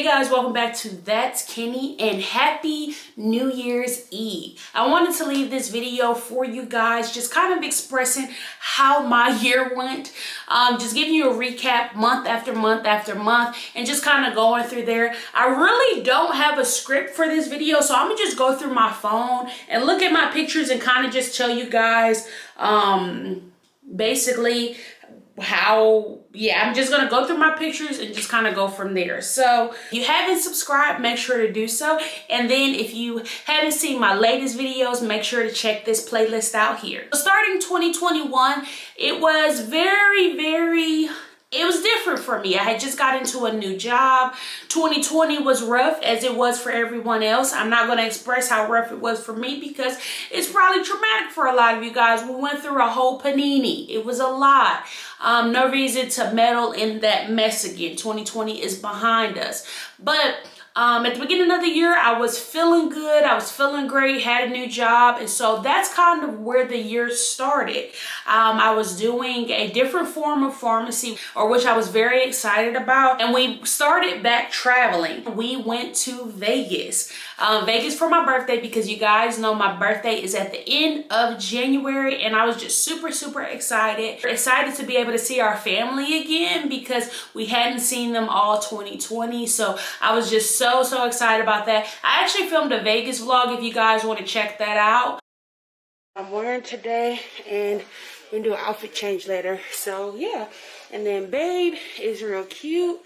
Hey guys, welcome back to That's Kenny and happy New Year's Eve. I wanted to leave this video for you guys, just kind of expressing how my year went. Just giving you a recap month after month after month and just kind of going through there. I really don't have a script for this video, so I'm gonna just go through my phone and look at my pictures and kind of just tell you guys basically I'm just gonna go through my pictures and just kind of go from there. So if you haven't subscribed, make sure to do so, and then if you haven't seen my latest videos, make sure to check this playlist out here. So starting 2021, it was it was different for me. I had just got into a new job. 2020 was rough, as it was for everyone else. I'm not going to express how rough it was for me because it's probably traumatic for a lot of you guys. We went through a whole panini. It was a lot. No reason to meddle in that mess again. 2020 is behind us. But at the beginning of the year, I was feeling good. I was feeling great, had a new job. And so that's kind of where the year started. I was doing a different form of pharmacy, or which I was very excited about. And we started back traveling. We went to Vegas. Vegas for my birthday, because you guys know my birthday is at the end of January. And I was just super, super excited. Excited to be able to see our family again because we hadn't seen them all 2020. So I was just so excited about that. I actually filmed a Vegas vlog if you guys want to check that out. I'm wearing today and we're gonna do an outfit change later. So yeah, and then babe is real cute.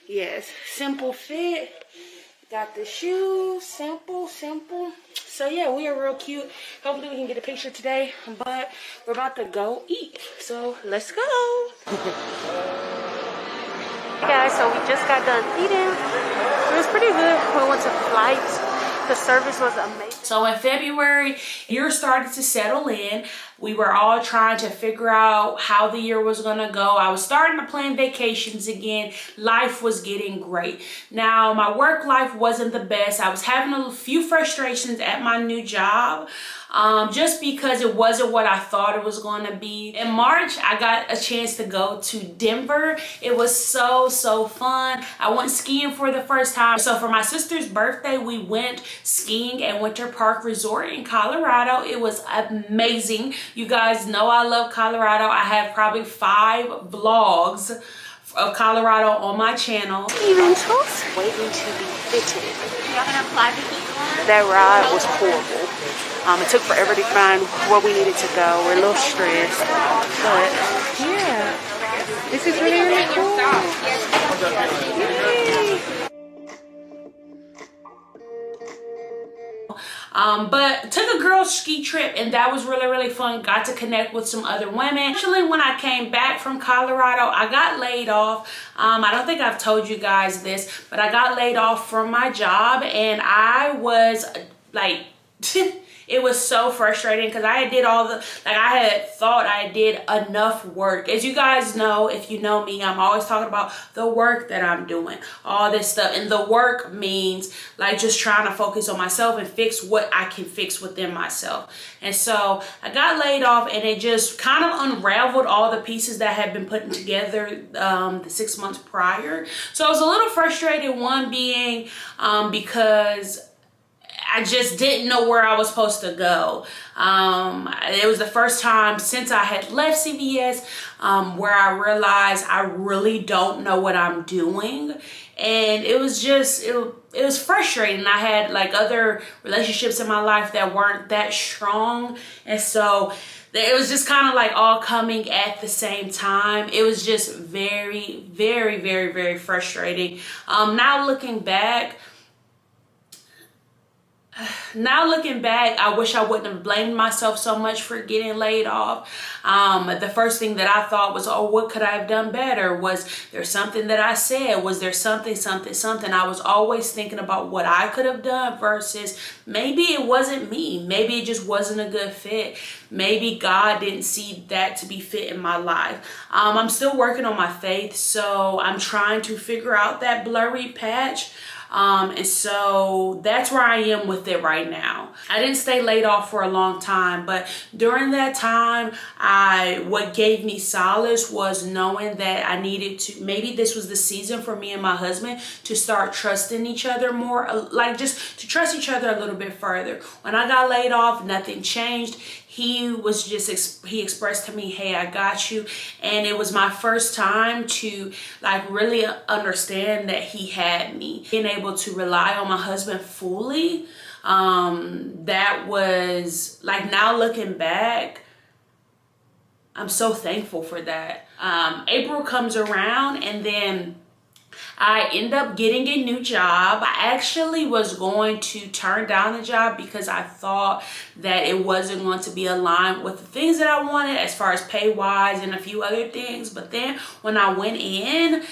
Yes, simple fit. Got the shoes, simple. So yeah, we are real cute. Hopefully we can get a picture today, but we're about to go eat. So let's go. Hey guys, so we just got done eating. It was pretty good. We went to flights. The service was amazing. So in February, year started to settle in. We were all trying to figure out how the year was gonna go. I was starting to plan vacations again. Life was getting great. Now, my work life wasn't the best. I was having a few frustrations at my new job. Just because it wasn't what I thought it was going to be. In March, I got a chance to go to Denver. It was so fun. I went skiing for the first time. So for my sister's birthday, we went skiing at Winter Park Resort in Colorado. It was amazing. You guys know I love Colorado. I have probably 5 vlogs of Colorado on my channel. Eventals waiting to be fitted. Y'all gonna apply the heat on? That ride was horrible. It took forever to find where we needed to go. We're a little stressed, but yeah, this is really cool. Yay. But took a girls ski trip, and that was really fun. Got to connect with some other women. Actually, when I came back from Colorado, I got laid off. I don't think I've told you guys this, but I got laid off from my job, and I was like it was so frustrating because I did I had thought I did enough work. As you guys know, if you know me, I'm always talking about the work that I'm doing, all this stuff. And the work means like just trying to focus on myself and fix what I can fix within myself. And so I got laid off, and it just kind of unraveled all the pieces that had been put together the 6 months prior. So I was a little frustrated, one being because I just didn't know where I was supposed to go. It was the first time since I had left CVS where I realized I really don't know what I'm doing. And it was just, it was frustrating. I had like other relationships in my life that weren't that strong. And so it was just kind of like all coming at the same time. It was just very frustrating. Now looking back, I wish I wouldn't have blamed myself so much for getting laid off. The first thing that I thought was, oh, what could I have done better? Was there something that I said? Was there something? I was always thinking about what I could have done versus maybe it wasn't me. Maybe it just wasn't a good fit. Maybe God didn't see that to be fit in my life. I'm still working on my faith, so I'm trying to figure out that blurry patch. And so that's where I am with it right now. I didn't stay laid off for a long time, but during that time, what gave me solace was knowing that I needed to, maybe this was the season for me and my husband to start trusting each other more, like just to trust each other a little bit further. When I got laid off, nothing changed. He expressed to me, hey, I got you. And it was my first time to like really understand that he had me. Being able to rely on my husband fully, that was like, now looking back, I'm so thankful for that. April comes around and then I end up getting a new job. I actually was going to turn down the job because I thought that it wasn't going to be aligned with the things that I wanted as far as pay wise and a few other things. But then when I went in,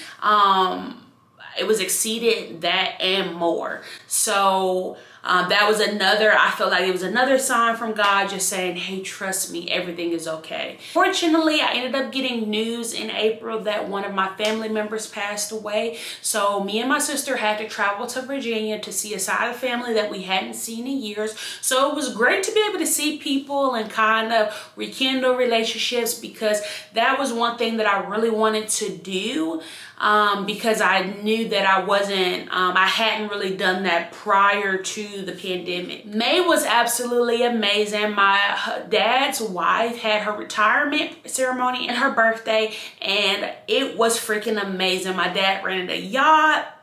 it was exceeded that and more. So that was I felt like it was another sign from God just saying, hey, trust me, everything is okay. Fortunately, I ended up getting news in April that one of my family members passed away. So me and my sister had to travel to Virginia to see a side of family that we hadn't seen in years. So it was great to be able to see people and kind of rekindle relationships, because that was one thing that I really wanted to do. Because I knew that I hadn't really done that prior to the pandemic. May was absolutely amazing. My dad's wife had her retirement ceremony and her birthday, and it was freaking amazing. My dad rented a yacht.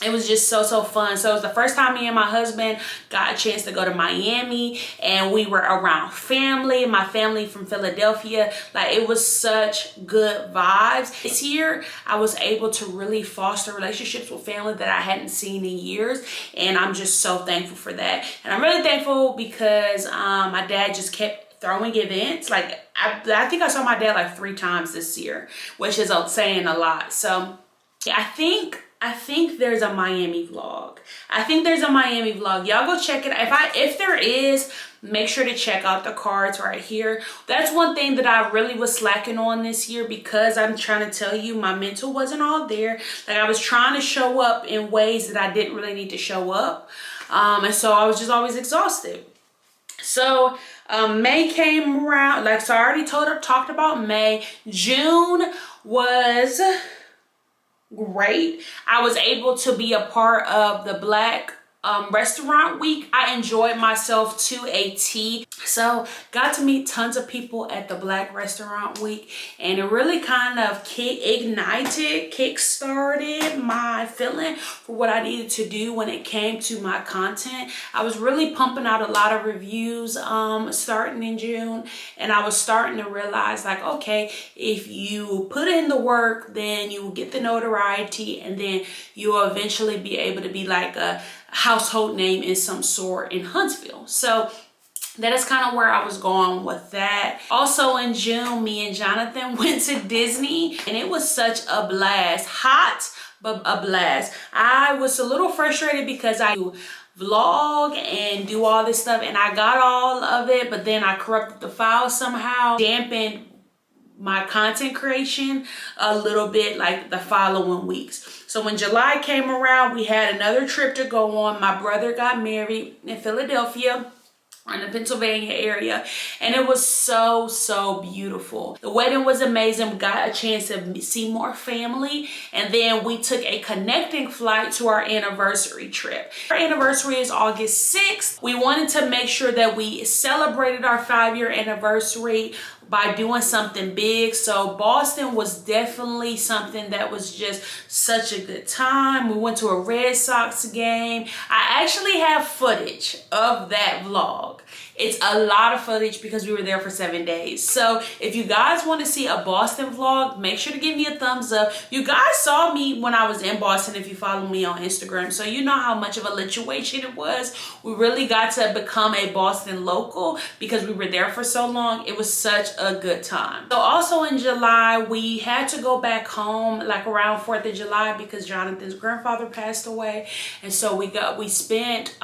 It was just so fun. So it was the first time me and my husband got a chance to go to Miami, and we were around family, my family from Philadelphia. Like, it was such good vibes. This year I was able to really foster relationships with family that I hadn't seen in years, and I'm just so thankful for that. And I'm really thankful because my dad just kept throwing events. Like, I think I saw my dad like 3 times this year, which is saying a lot. So yeah, I think there's a Miami vlog. Y'all go check it out. If there is, make sure to check out the cards right here. That's one thing that I really was slacking on this year, because I'm trying to tell you, my mental wasn't all there. Like, I was trying to show up in ways that I didn't really need to show up. And so I was just always exhausted. So May came around. Like, so I already talked about May. June was great. I was able to be a part of the Black Restaurant Week. I enjoyed myself to a T. So got to meet tons of people at the Black Restaurant Week, and it really kind of kick-started my feeling for what I needed to do when it came to my content. I was really pumping out a lot of reviews starting in June, and I was starting to realize, like, okay, if you put in the work, then you will get the notoriety, and then you will eventually be able to be like a household name in some sort in Huntsville. So that is kind of where I was going with that. Also in June, me and Jonathan went to Disney, and it was such a blast. Hot, but a blast. I was a little frustrated because I vlog and do all this stuff, and I got all of it, but then I corrupted the file somehow, dampened my content creation a little bit, like the following weeks. So when July came around, we had another trip to go on. My brother got married in Philadelphia, in the Pennsylvania area, and it was so beautiful. The wedding was amazing. We got a chance to see more family, and then we took a connecting flight to our anniversary trip. Our anniversary is August 6th. We wanted to make sure that we celebrated our 5-year anniversary by doing something big. So Boston was definitely something that was just such a good time. We went to a Red Sox game. I actually have footage of that vlog. It's a lot of footage because we were there for 7 days. So if you guys want to see a Boston vlog, make sure to give me a thumbs up. You guys saw me when I was in Boston if you follow me on Instagram, so you know how much of a lituation it was. We really got to become a Boston local because we were there for so long. It was such a good time. So also in July, we had to go back home like around 4th of July because Jonathan's grandfather passed away. And so we spent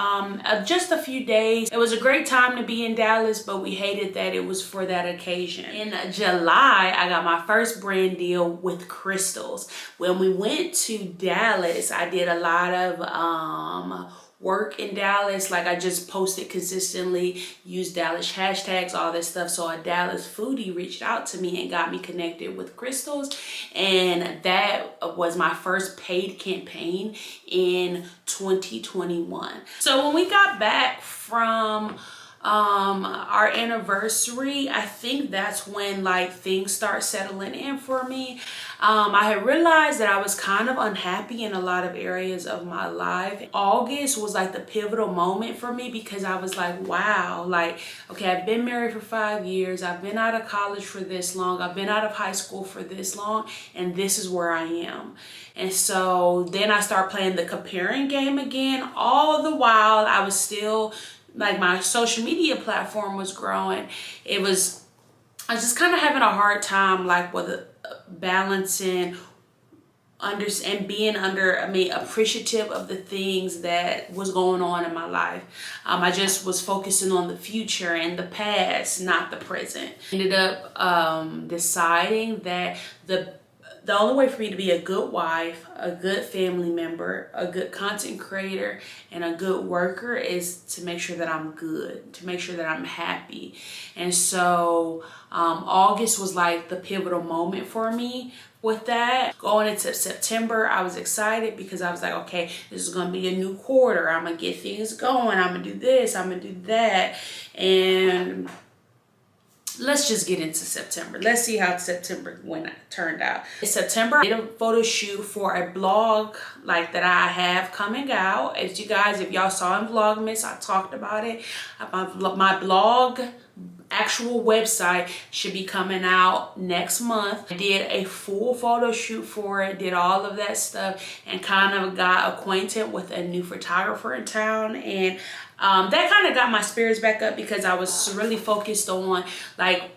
just a few days. It was a great time to to be in Dallas, but we hated that it was for that occasion. In July, I got my first brand deal with crystals. When we went to Dallas, I did a lot of work in Dallas. Like I just posted consistently, used Dallas hashtags, all this stuff. So a Dallas foodie reached out to me and got me connected with crystals, and that was my first paid campaign in 2021. So when we got back from our anniversary, I think that's when like things start settling in for me. I had realized that I was kind of unhappy in a lot of areas of my life. August was like the pivotal moment for me because I was like, wow, like, okay, I've been married for 5 years. I've been out of college for this long. I've been out of high school for this long, and this is where I am. And so then I start playing the comparing game again. All the while I was still, like, my social media platform was growing. I was just kind of having a hard time, like, with balancing and being appreciative of the things that was going on in my life. I just was focusing on the future and the past, not the present. Ended up deciding that the only way for me to be a good wife, a good family member, a good content creator, and a good worker is to make sure that I'm good, to make sure that I'm happy. And so August was like the pivotal moment for me with that. Going into September, I was excited because I was like, okay, this is gonna be a new quarter. I'm gonna get things going. I'm gonna do this, I'm gonna do that. And let's just get into September. Let's see how September turned out. In September, I did a photo shoot for a blog like that I have coming out. As you guys, if y'all saw in Vlogmas, I talked about it. My blog actual website should be coming out next month. I did a full photo shoot for it, did all of that stuff, and kind of got acquainted with a new photographer in town. And that kind of got my spirits back up because I was really focused on like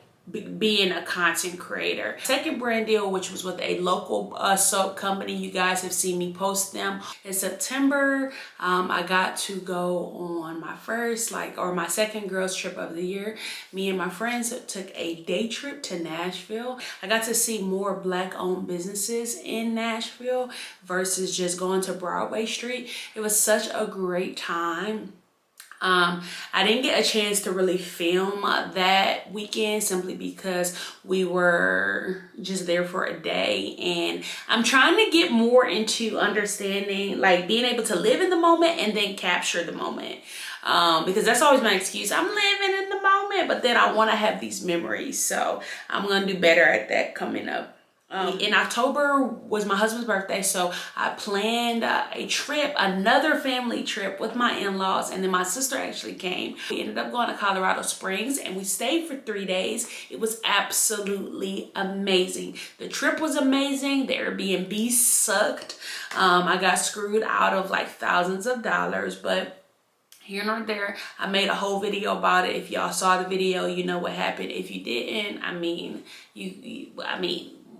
being a content creator. Second brand deal, which was with a local soap company. You guys have seen me post them. In September, I got to go on my first my second girls trip of the year. Me and my friends took a day trip to Nashville. I got to see more Black owned businesses in Nashville versus just going to Broadway Street. It was such a great time. I didn't get a chance to really film that weekend simply because we were just there for a day, and I'm trying to get more into understanding, like being able to live in the moment and then capture the moment. Because that's always my excuse. I'm living in the moment, but then I want to have these memories. So I'm going to do better at that coming up. In October was my husband's birthday, so I planned a trip, another family trip with my in-laws, and then my sister actually came. We ended up going to Colorado Springs, and we stayed for 3 days. It was absolutely amazing. The trip was amazing. The Airbnb sucked. I got screwed out of like thousands of dollars, but here nor there, I made a whole video about it. If y'all saw the video, you know what happened. If you didn't, I mean,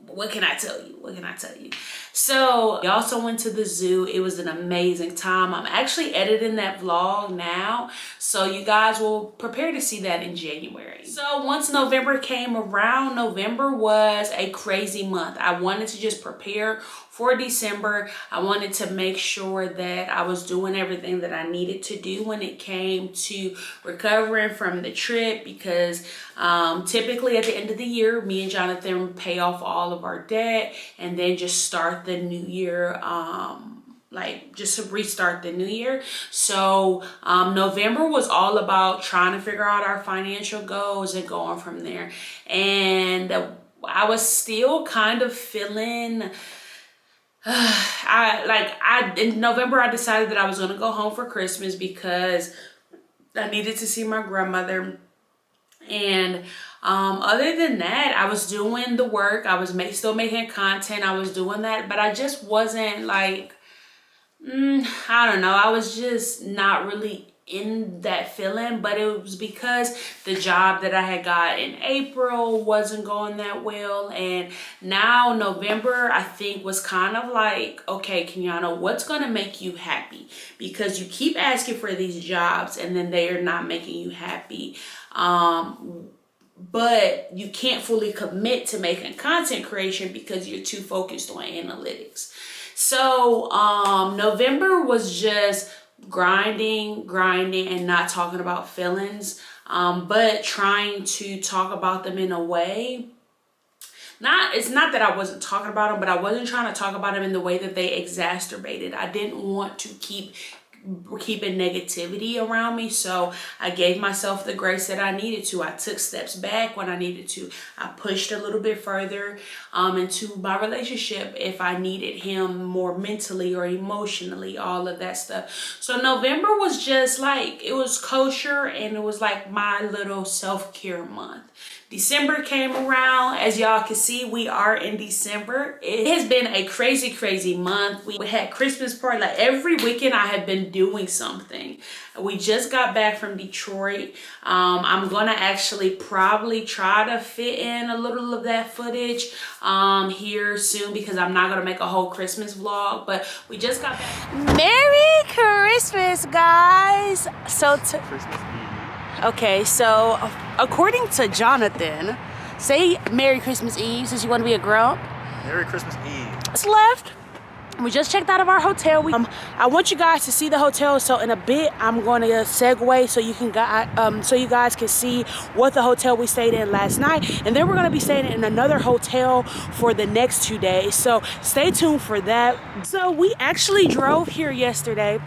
what can I tell you? What can I tell you? So we also went to the zoo. It was an amazing time. I'm actually editing that vlog now, so you guys will prepare to see that in January. So once November came around, November was a crazy month. I wanted to just prepare for December. I wanted to make sure that I was doing everything that I needed to do when it came to recovering from the trip, because typically at the end of the year, me and Jonathan pay off all of our debt and then just start the new year, just to restart the new year. So November was all about trying to figure out our financial goals and going from there. And I was still kind of feeling in November I decided that I was going to go home for Christmas because I needed to see my grandmother. And other than that, I was doing the work. I was still making content. I was doing that, but I just wasn't like, I don't know. I was just not really in that feeling, but it was because the job that I had got in April wasn't going that well. And now November, I think, was kind of like, okay, Kenyana, what's gonna make you happy? Because you keep asking for these jobs and then they are not making you happy. But you can't fully commit to making content creation because you're too focused on analytics. So November was just grinding and not talking about feelings, but trying to talk about them in a way. It's not that I wasn't talking about them, but I wasn't trying to talk about them in the way that they exacerbated. I didn't want to keeping negativity around me, so I gave myself the grace that I needed to. I took steps back when I needed to. I pushed a little bit further into my relationship if I needed him more mentally or emotionally, all of that stuff. So November was just like, it was kosher, and it was like my little self-care month. December came around. As y'all can see, we are in December. It has been a crazy month. We had Christmas party. Like every weekend I have been doing something. We just got back from Detroit. I'm gonna actually probably try to fit in a little of that footage here soon, because I'm not gonna make a whole Christmas vlog, but we just got back. Merry Christmas, guys. So Christmas Eve. Okay, so according to Jonathan, say Merry Christmas Eve since you want to be a grump. Merry Christmas Eve. It's left. We just checked out of our hotel. I want you guys to see the hotel, so in a bit I'm going to segue so you guys can see what the hotel we stayed in last night, and then we're going to be staying in another hotel for the next 2 days. So stay tuned for that. So we actually drove here yesterday.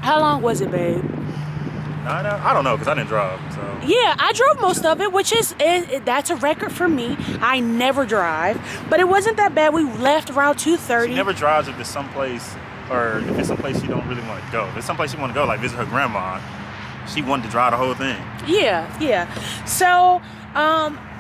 How long was it, babe? I don't know, because I didn't drive. So yeah, I drove most of it, which is that's a record for me. I never drive, but it wasn't that bad. We left around 2:30. She never drives if it's someplace, or if it's someplace you don't really want to go. If it's someplace you want to go, like visit her grandma, she wanted to drive the whole thing. Yeah. So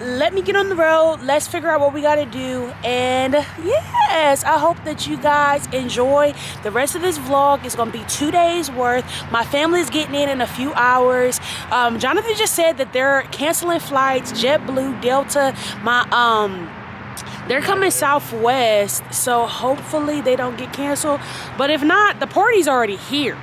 let me get on the road. Let's figure out what we got to do. And yes, I hope that you guys enjoy the rest of this vlog. It's going to be 2 days worth. My family's getting in a few hours. Jonathan just said that they're canceling flights, JetBlue, Delta. They're coming Southwest, so hopefully they don't get canceled. But if not, the party's already here.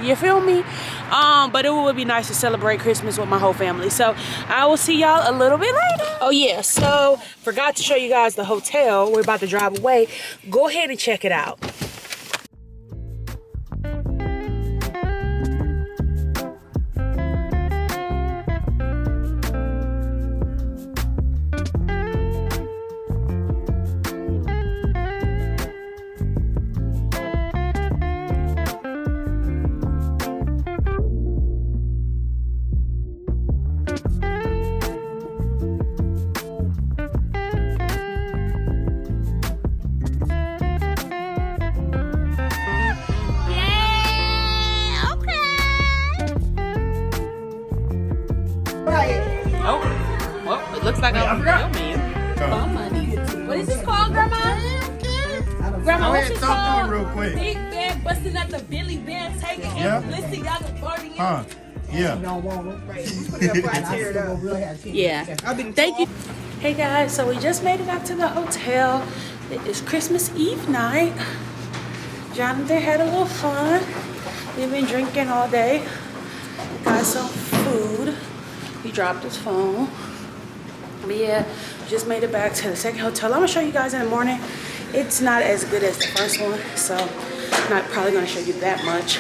You feel me? But it would be nice to celebrate Christmas with my whole family. So I will see y'all a little bit later. Oh yeah, so forgot to show you guys the hotel. We're about to drive away. Go ahead and check it out. Looks like I'm filming. What is this called, Grandma? Grandma, what's this called? Real quick. Big band busting at the Billy Band, taking and listen, y'all the party. Yeah. Yeah. Thank you. Hey guys, so we just made it out to the hotel. It is Christmas Eve night. Jonathan had a little fun. We've been drinking all day. Got some food. He dropped his phone. But yeah, just made it back to the second hotel. I'm gonna show you guys in the morning. It's not as good as the first one, so I'm not probably gonna show you that much.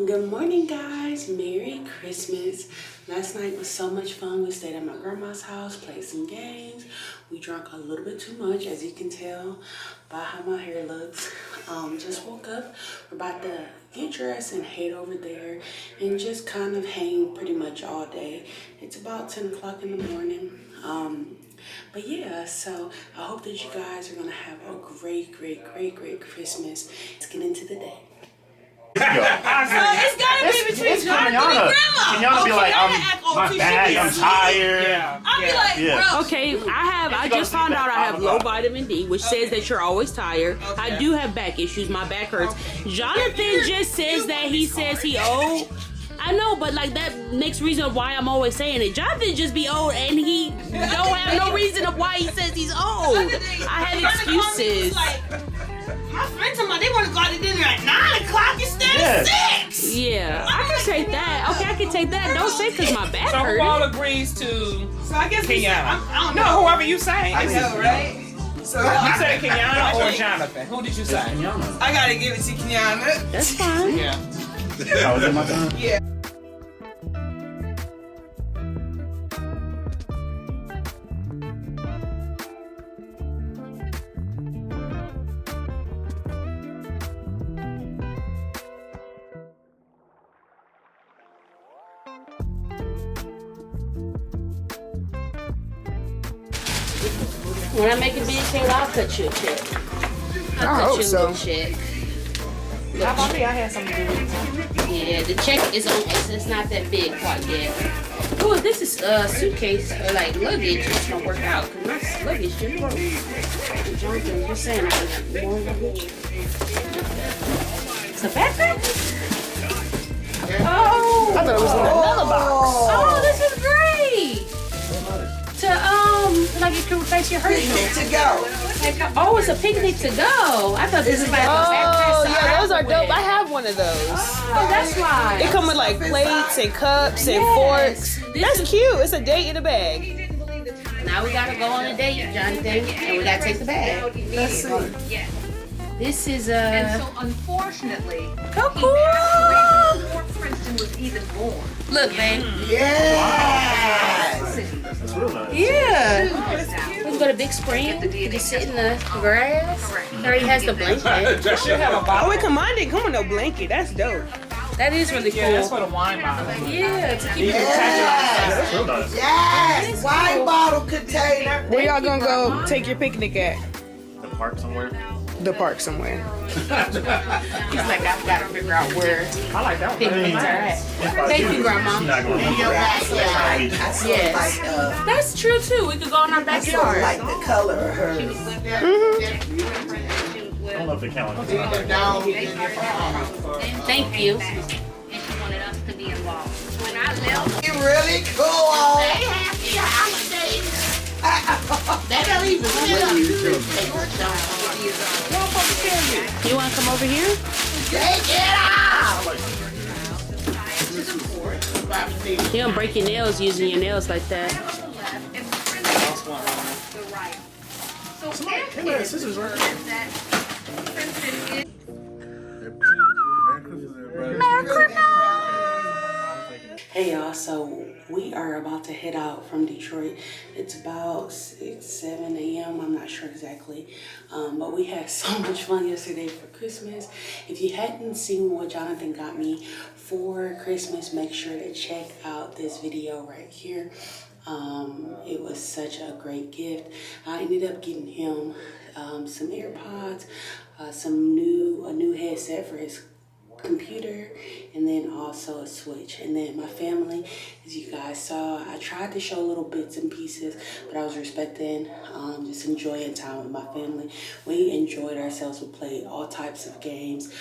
Good morning, guys. Merry Christmas. Last night was so much fun. We stayed at my grandma's house, played some games. We drank a little bit too much, as you can tell by how my hair looks. Just woke up. We're about to get dressed and head over there and just kind of hang pretty much all day. It's about 10 o'clock in the morning. But yeah, so I hope that you guys are gonna have a great Christmas. Let's get into the day. So it's gotta be between John Kenyatta be like, my back, I'm tired. Yeah. I'll be like, bro. Okay, I just found out I have low vitamin D, which says that you're always tired. I do have back issues. My back hurts. Jonathan just says that he says he old. I know, but like that makes reason why I'm always saying it. Jonathan just be old and he don't have no reason of why he says he's old. I have excuses. My friends told me they want to go out to dinner at 9 o'clock instead of 6. Yeah, I can take that. Okay, I can take that. Don't say because my back So hurt. who all agrees to So I guess Kenyatta? I don't No, know. whoever you say. I know, right? So You said Kenyatta or Jonathan? Who did you say? I gotta give it to Kenyatta. That's fine. Yeah. That was in my time. Yeah. When I make a big check, I'll cut you a check. I hope so. Check. How about me? I had something to do with it. Yeah, the check is on X. It's not that big quite yet. Oh, this is suitcase or like luggage. It's gonna work out because my luggage shouldn't work. Jonathan, you're saying I got more luggage. It's a backpack. Oh, I thought it was in another box. oh, this is great. To like you can replace your hurt. To go. Oh, it's a picnic to go. I thought this was like a backpack. Oh, to yeah, those are travel dope. with. I have one of those. Oh, that's why. It come with like plates and cups and Yes. forks. This That's is- cute. It's a date in a bag. Now we gotta go on a date, Jonathan, and we gotta take the bag. Let's see. This is And so unfortunately, so he cool. passed away before Princeton was even born. Look, babe. Yes. That's real nice. Yeah. We can go to Big Spring. Just sit in the grass. It already has the blanket. That should have a Oh, bottle. wait, come on, didn't come with no blanket. That's dope. That is really cool. Yeah, that's for the wine bottle. Yeah, to keep it That's real nice. Yes. Wine bottle container. Where y'all gonna go take your picnic at? The park somewhere. The park somewhere. He's like, I've got to figure out where I like that one. picnics are at. Thank you, Grandma. She's not going to I still Yes. like That's true too. We could go in our I still backyard. like the color of hers. I don't know if it counts. Thank you. And she wanted us to be involved. When I left, You really cool. happy holidays. That don't even You want to come over here? Take it out. You don't break your nails using your nails like that. Scissors right Hey y'all, so we are about to head out from Detroit. It's about 6, 7 a.m. I'm not sure exactly. But we had so much fun yesterday for Christmas. If you hadn't seen what Jonathan got me for Christmas, make sure to check out this video right here. It was such a great gift. I ended up getting him some AirPods, a new headset for his computer, and then also a Switch. And then my family, as you guys saw, I tried to show little bits and pieces, but I was respecting just enjoying time with my family. We enjoyed ourselves. We played all types of games,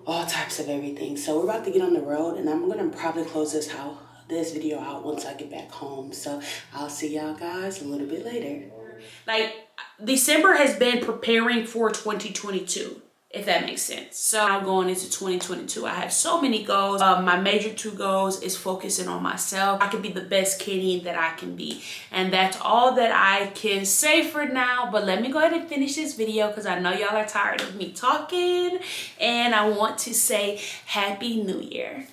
all types of everything. So we're about to get on the road, and I'm gonna probably close this video out once I get back home. So I'll see y'all guys a little bit later. Like, December has been preparing for 2022, if that makes sense. So now going into 2022, I have so many goals. My major 2 goals is focusing on myself. I can be the best Kenny that I can be. And that's all that I can say for now. But let me go ahead and finish this video because I know y'all are tired of me talking. And I want to say Happy New Year.